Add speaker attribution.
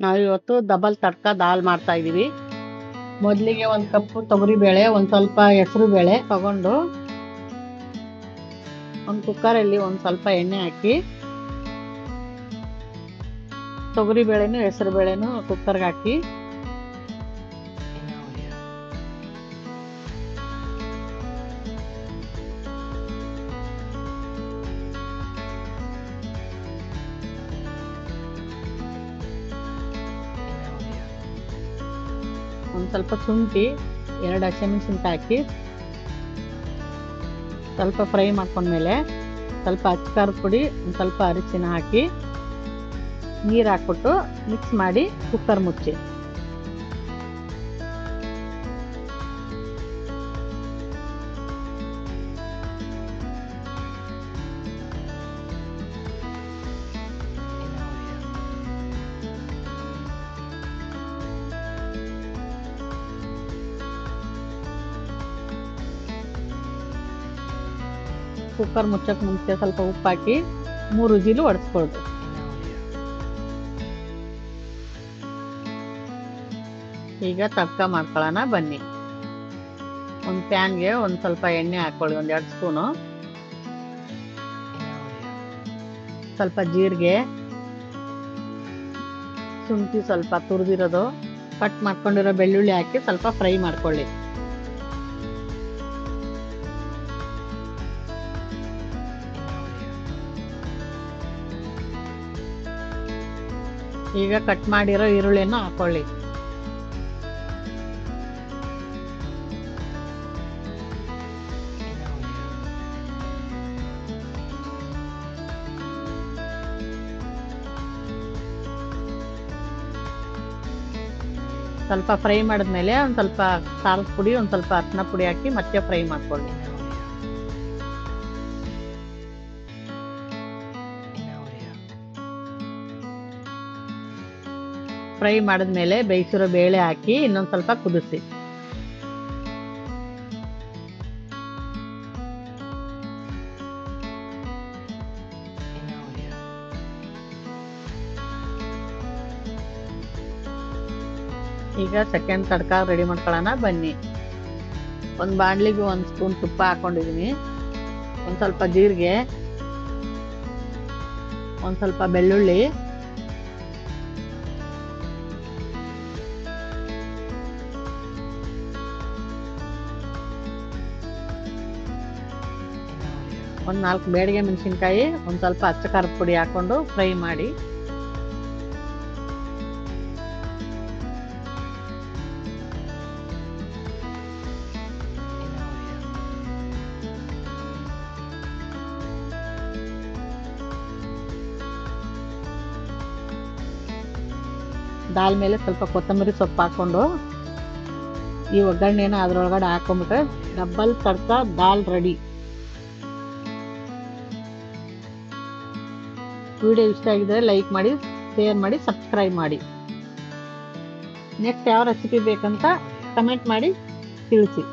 Speaker 1: ನಾವಿವತ್ತು ಡಬಲ್ ತಡ್ಕ ದಾಲ್ ಮಾಡ್ತಾ ಇದೀವಿ. ಮೊದಲಿಗೆ 1 ಕಪ್ ತೊಗರಿ ಬೇಳೆ, ಒಂದು ಸ್ವಲ್ಪ ಹೆಸರು ಬೇಳೆ ತಗೊಂಡು ಒಂದು ಕುಕ್ಕರಲ್ಲಿ ಒಂದು ಸ್ವಲ್ಪ ಎಣ್ಣೆ ಹಾಕಿ ತೊಗರಿ ಬೇಳೆನೂ ಹೆಸರು ಬೇಳೆನೂ ಕುಕ್ಕರ್ಗೆ ಹಾಕಿ ಒಂದು ಸ್ವಲ್ಪ ಶುಂಠಿ, 2 ಹಸಿಮೆಣಸಿನಕಾಯಿ ಹಾಕಿ ಸ್ವಲ್ಪ ಫ್ರೈ ಮಾಡ್ಕೊಂಡ್ಮೇಲೆ ಸ್ವಲ್ಪ ಅಚ್ಚಕಾರದ ಪುಡಿ, ಒಂದು ಸ್ವಲ್ಪ ಅರಿಶಿನ ಹಾಕಿ ನೀರು ಹಾಕ್ಬಿಟ್ಟು ಮಿಕ್ಸ್ ಮಾಡಿ ಕುಕ್ಕರ್ ಮುಚ್ಚಿ. ಕುಕ್ಕರ್ ಮುಚ್ಚಕ್ಕೆ ಮುಂಚೆ ಸ್ವಲ್ಪ ಉಪ್ಪು ಹಾಕಿ 3 ವಿಜಿಲು ಹೊಡೆಸ್ಕೊಳ್ಬೇಕು. ಈಗ ತಡ್ಕ ಮಾಡ್ಕೊಳ್ಳೋಣ ಬನ್ನಿ. ಒಂದು ಪ್ಯಾನ್ಗೆ ಒಂದು ಸ್ವಲ್ಪ ಎಣ್ಣೆ ಹಾಕೊಳ್ಳಿ, 1-2 ಸ್ಪೂನು. ಸ್ವಲ್ಪ ಜೀರಿಗೆ, ಶುಂಠಿ ಸ್ವಲ್ಪ ತುರಿದಿರೋದು, ಕಟ್ ಮಾಡ್ಕೊಂಡಿರೋ ಬೆಳ್ಳುಳ್ಳಿ ಹಾಕಿ ಸ್ವಲ್ಪ ಫ್ರೈ ಮಾಡ್ಕೊಳ್ಳಿ. ಈಗ ಕಟ್ ಮಾಡಿರೋ ಈರುಳ್ಳಿಯನ್ನು ಹಾಕೊಳ್ಳಿ. ಸ್ವಲ್ಪ ಫ್ರೈ ಮಾಡಿದ್ಮೇಲೆ ಒಂದು ಸ್ವಲ್ಪ ಖಾರದ ಪುಡಿ, ಒಂದು ಸ್ವಲ್ಪ ಅರಿಶಿನ ಪುಡಿ ಹಾಕಿ ಮತ್ತೆ ಫ್ರೈ ಮಾಡ್ಕೊಳ್ಳಿ. ಫ್ರೈ ಮಾಡಿದ್ಮೇಲೆ ಬೇಯಿಸಿರೋ ಬೇಳೆ ಹಾಕಿ ಇನ್ನೊಂದು ಸ್ವಲ್ಪ ಕುದಿಸಿ. ಈಗ ಸೆಕೆಂಡ್ ತಡ್ಕ ರೆಡಿ ಮಾಡ್ಕೊಳ್ಳೋಣ ಬನ್ನಿ. ಒಂದು ಬಾಣಲಿಗೆ 1 ಸ್ಪೂನ್ ತುಪ್ಪ ಹಾಕೊಂಡಿದ್ದೀನಿ, ಒಂದು ಸ್ವಲ್ಪ ಜೀರಿಗೆ, ಒಂದು ಸ್ವಲ್ಪ ಬೆಳ್ಳುಳ್ಳಿ, ಒಂದು 4 ಬೇಡಿಗೆ ಮೆಣಸಿನ್ಕಾಯಿ, ಒಂದು ಸ್ವಲ್ಪ ಅಚ್ಚ ಖಾರದ ಪುಡಿ ಹಾಕೊಂಡು ಫ್ರೈ ಮಾಡಿ. ದಾಲ್ ಮೇಲೆ ಸ್ವಲ್ಪ ಕೊತ್ತಂಬರಿ ಸೊಪ್ಪು ಹಾಕೊಂಡು ಈ ಒಗ್ಗರಣೆನ ಅದರೊಳಗಡೆ ಹಾಕೊಂಡ್ಬಿಟ್ರೆ ಡಬಲ್ ತಡ್ಕ ದಾಲ್ ರೆಡಿ. ವಿಡಿಯೋ ಇಷ್ಟ ಆಗಿದ್ರೆ ಲೈಕ್ ಮಾಡಿ, ಶೇರ್ ಮಾಡಿ, ಸಬ್ಸ್ಕ್ರೈಬ್ ಮಾಡಿ. ನೆಕ್ಸ್ಟ್ ಯಾವ ರೆಸಿಪಿ ಬೇಕಂತ ಕಮೆಂಟ್ ಮಾಡಿ ತಿಳಿಸಿ.